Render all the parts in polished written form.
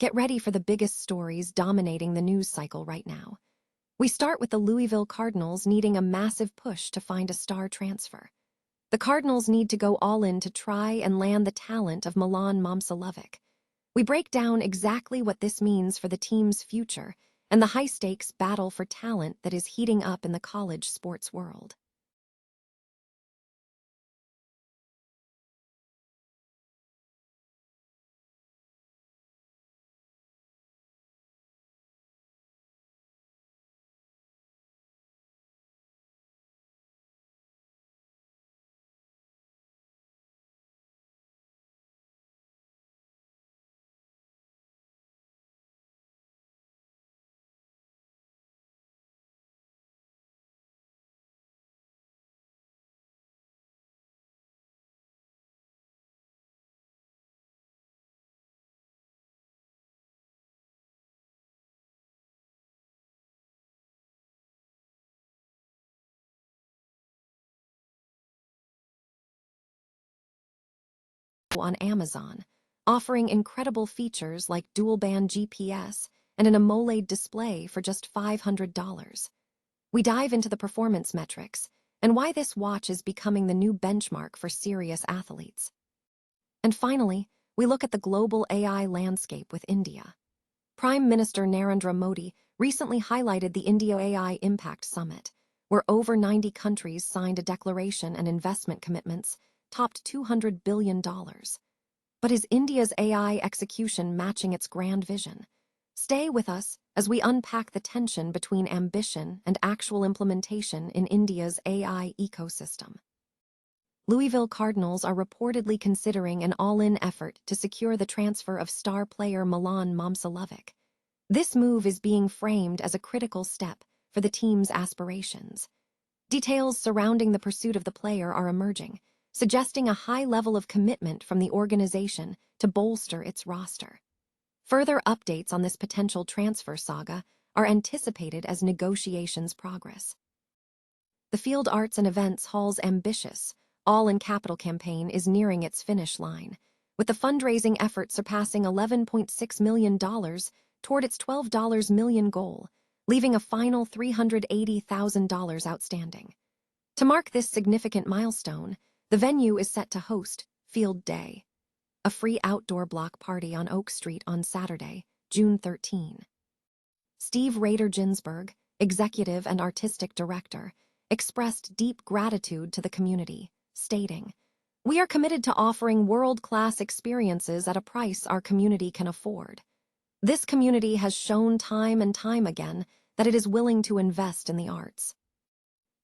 Get ready for the biggest stories dominating the news cycle right now. We start with the Louisville Cardinals needing a massive push to find a star transfer. The Cardinals need to go all in to try and land the talent of Milan Momcilovic. We break down exactly what this means for the team's future and the high-stakes battle for talent that is heating up in the college sports world. On Amazon, offering incredible features like dual-band GPS and an AMOLED display for just $500. We dive into the performance metrics and why this watch is becoming the new benchmark for serious athletes. And finally, we look at the global AI landscape with India. Prime Minister Narendra Modi recently highlighted the India AI Impact Summit, where over 90 countries signed a declaration and investment commitments topped $200 billion. But is India's AI execution matching its grand vision? Stay with us as we unpack the tension between ambition and actual implementation in India's AI ecosystem. Louisville Cardinals are reportedly considering an all-in effort to secure the transfer of star player Milan Momcilovic. This move is being framed as a critical step for the team's aspirations. Details surrounding the pursuit of the player are emerging, suggesting a high level of commitment from the organization to bolster its roster. Further updates on this potential transfer saga are anticipated as negotiations progress. The Field Arts and Events Hall's ambitious, all-in-capital campaign is nearing its finish line, with the fundraising effort surpassing $11.6 million toward its $12 million goal, leaving a final $380,000 outstanding. To mark this significant milestone, the venue is set to host Field Day, a free outdoor block party on Oak Street on Saturday, June 13. Steve Rader Ginsburg, executive and artistic director, expressed deep gratitude to the community, stating, "We are committed to offering world-class experiences at a price our community can afford. This community has shown time and time again that it is willing to invest in the arts."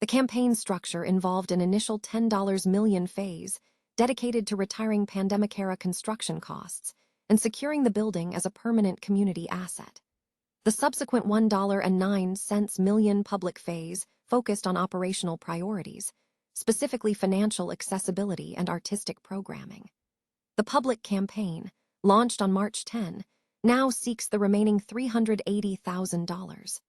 The campaign structure involved an initial $10 million phase dedicated to retiring pandemic-era construction costs and securing the building as a permanent community asset. The subsequent $1.09 million public phase focused on operational priorities, specifically financial accessibility and artistic programming. The public campaign, launched on March 10, now seeks the remaining $380,000.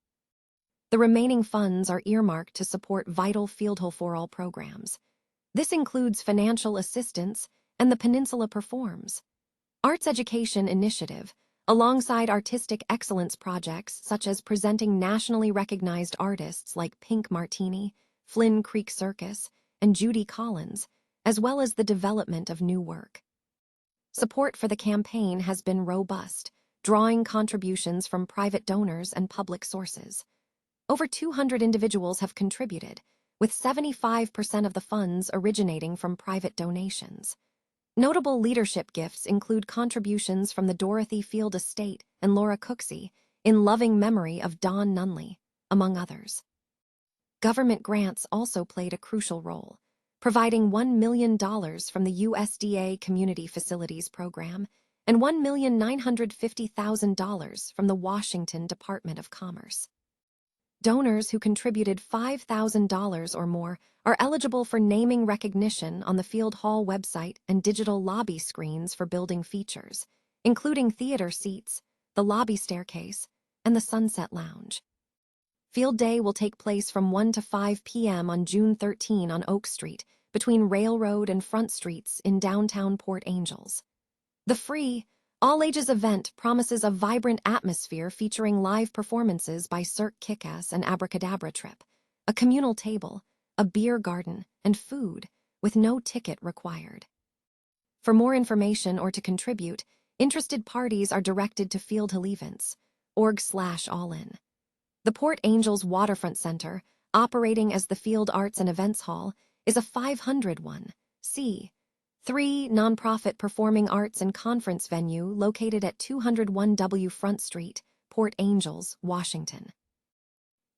The remaining funds are earmarked to support vital Fieldhouse for All programs. This includes financial assistance and the Peninsula Performs Arts Education Initiative, alongside artistic excellence projects such as presenting nationally recognized artists like Pink Martini, Flynn Creek Circus, and Judy Collins, as well as the development of new work. Support for the campaign has been robust, drawing contributions from private donors and public sources. Over 200 individuals have contributed, with 75% of the funds originating from private donations. Notable leadership gifts include contributions from the Dorothy Field Estate and Laura Cooksey, in loving memory of Don Nunley, among others. Government grants also played a crucial role, providing $1 million from the USDA Community Facilities Program and $1,950,000 from the Washington Department of Commerce. Donors who contributed $5,000 or more are eligible for naming recognition on the Field Hall website and digital lobby screens for building features, including theater seats, the lobby staircase, and the Sunset Lounge. Field Day will take place from 1 to 5 p.m. on June 13 on Oak Street, between Railroad and Front Streets in downtown Port Angels. The free, all-ages event promises a vibrant atmosphere featuring live performances by Cirque Kick-Ass and Abracadabra Trip, a communal table, a beer garden, and food, with no ticket required. For more information or to contribute, interested parties are directed to Field Hill Events, org/all-in. The Port Angels Waterfront Center, operating as the Field Arts and Events Hall, is a 501c3 nonprofit performing arts and conference venue located at 201 W Front Street, Port Angels, Washington.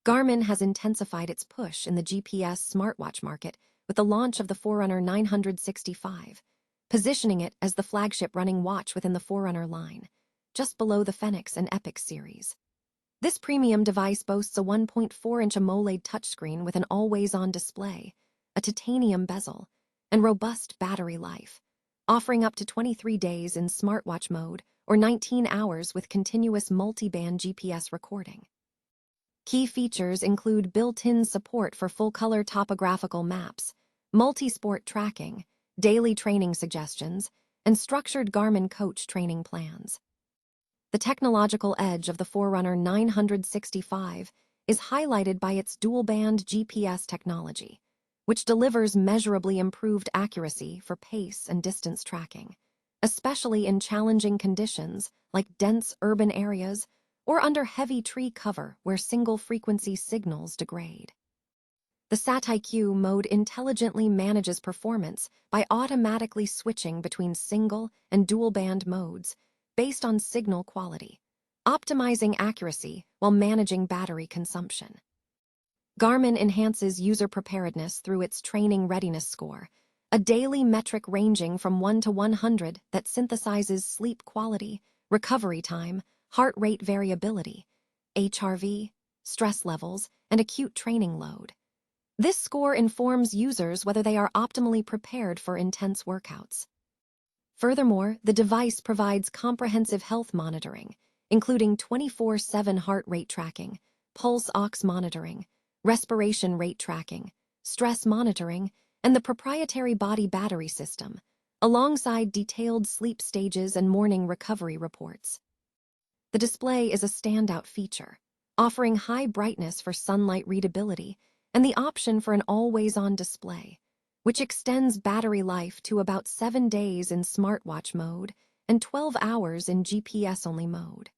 Garmin has intensified its push in the GPS smartwatch market with the launch of the Forerunner 965, positioning it as the flagship running watch within the Forerunner line, just below the Fenix and Epix series. This premium device boasts a 1.4-inch AMOLED touchscreen with an always-on display, a titanium bezel, and robust battery life, offering up to 23 days in smartwatch mode or 19 hours with continuous multi-band GPS recording. Key features include built-in support for full-color topographical maps, multi-sport tracking, daily training suggestions, and structured Garmin coach training plans. The technological edge of the Forerunner 965 is highlighted by its dual-band GPS technology, which delivers measurably improved accuracy for pace and distance tracking, especially in challenging conditions like dense urban areas or under heavy tree cover where single-frequency signals degrade. The SatIQ mode intelligently manages performance by automatically switching between single and dual-band modes based on signal quality, optimizing accuracy while managing battery consumption. Garmin enhances user preparedness through its training readiness score, a daily metric ranging from 1 to 100 that synthesizes sleep quality, recovery time, heart rate variability, HRV, stress levels, and acute training load. This score informs users whether they are optimally prepared for intense workouts. Furthermore, the device provides comprehensive health monitoring, including 24/7 heart rate tracking, pulse ox monitoring, respiration rate tracking, stress monitoring, and the proprietary body battery system, alongside detailed sleep stages and morning recovery reports. The display is a standout feature, offering high brightness for sunlight readability and the option for an always-on display, which extends battery life to about 7 days in smartwatch mode and 12 hours in GPS-only mode.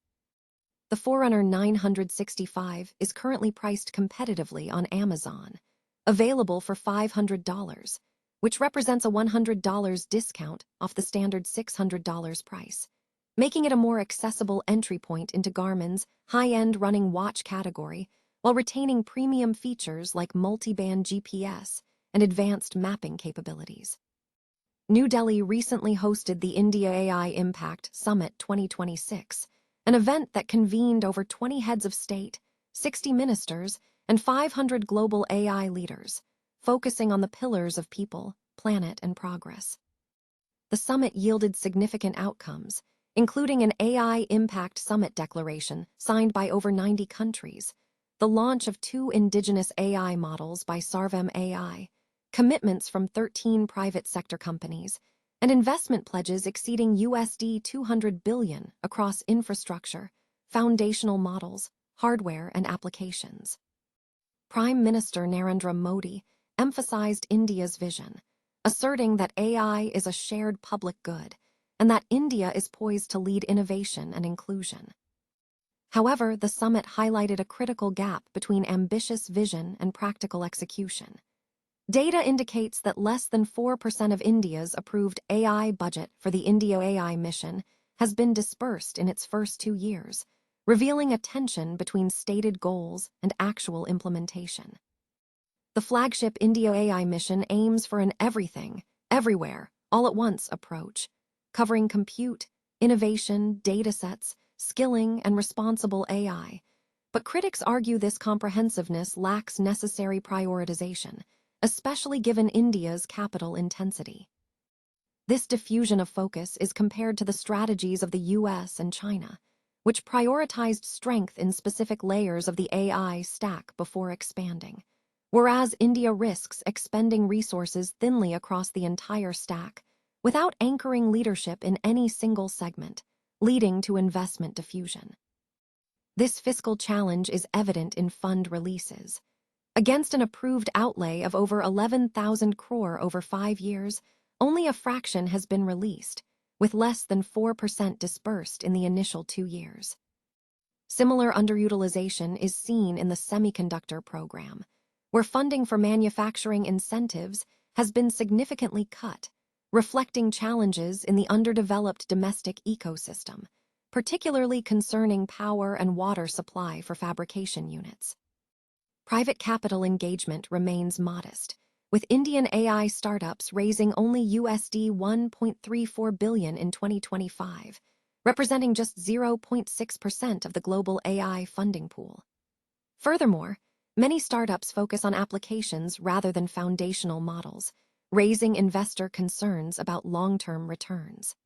The Forerunner 965 is currently priced competitively on Amazon, available for $500, which represents a $100 discount off the standard $600 price, making it a more accessible entry point into Garmin's high-end running watch category while retaining premium features like multi-band GPS and advanced mapping capabilities. New Delhi recently hosted the India AI Impact Summit 2026, an event that convened over 20 heads of state, 60 ministers, and 500 global AI leaders, focusing on the pillars of people, planet, and progress. The summit yielded significant outcomes, including an AI Impact Summit declaration signed by over 90 countries, the launch of 2 indigenous AI models by Sarvam AI, commitments from 13 private sector companies, and investment pledges exceeding USD 200 billion across infrastructure, foundational models, hardware, and applications. Prime Minister Narendra Modi emphasized India's vision, asserting that AI is a shared public good and that India is poised to lead innovation and inclusion. However, the summit highlighted a critical gap between ambitious vision and practical execution. Data indicates that less than 4% of India's approved AI budget for the India AI mission has been dispersed in its first 2 years, revealing a tension between stated goals and actual implementation. The flagship India AI mission aims for an everything, everywhere, all at once approach, covering compute, innovation, datasets, skilling, and responsible AI. But critics argue this comprehensiveness lacks necessary prioritization, especially given India's capital intensity. This diffusion of focus is compared to the strategies of the US and China, which prioritized strength in specific layers of the AI stack before expanding, whereas India risks expending resources thinly across the entire stack without anchoring leadership in any single segment, leading to investment diffusion. This fiscal challenge is evident in fund releases. Against an approved outlay of over 11,000 crore over 5 years, only a fraction has been released, with less than 4% disbursed in the initial 2 years. Similar underutilization is seen in the semiconductor program, where funding for manufacturing incentives has been significantly cut, reflecting challenges in the underdeveloped domestic ecosystem, particularly concerning power and water supply for fabrication units. Private capital engagement remains modest, with Indian AI startups raising only USD 1.34 billion in 2025, representing just 0.6% of the global AI funding pool. Furthermore, many startups focus on applications rather than foundational models, raising investor concerns about long-term returns.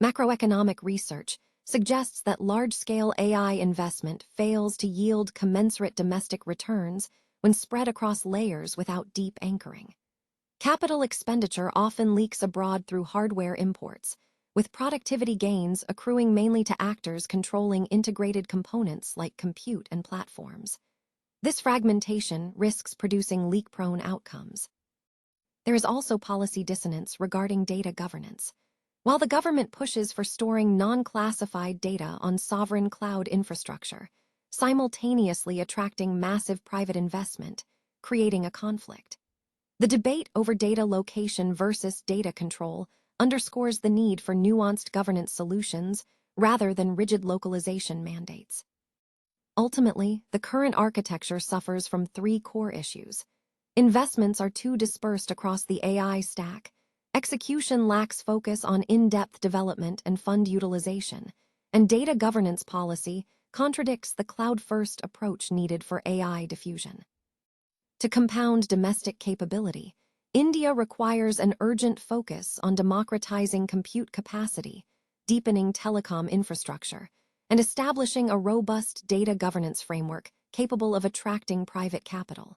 Macroeconomic research suggests that large-scale AI investment fails to yield commensurate domestic returns when spread across layers without deep anchoring. Capital expenditure often leaks abroad through hardware imports, with productivity gains accruing mainly to actors controlling integrated components like compute and platforms. This fragmentation risks producing leak-prone outcomes. There is also policy dissonance regarding data governance. While the government pushes for storing non-classified data on sovereign cloud infrastructure, simultaneously attracting massive private investment, creating a conflict. The debate over data location versus data control underscores the need for nuanced governance solutions rather than rigid localization mandates. Ultimately, the current architecture suffers from 3 core issues. Investments are too dispersed across the AI stack, execution lacks focus on in-depth development and fund utilization, and data governance policy contradicts the cloud-first approach needed for AI diffusion. To compound domestic capability, India requires an urgent focus on democratizing compute capacity, deepening telecom infrastructure, and establishing a robust data governance framework capable of attracting private capital.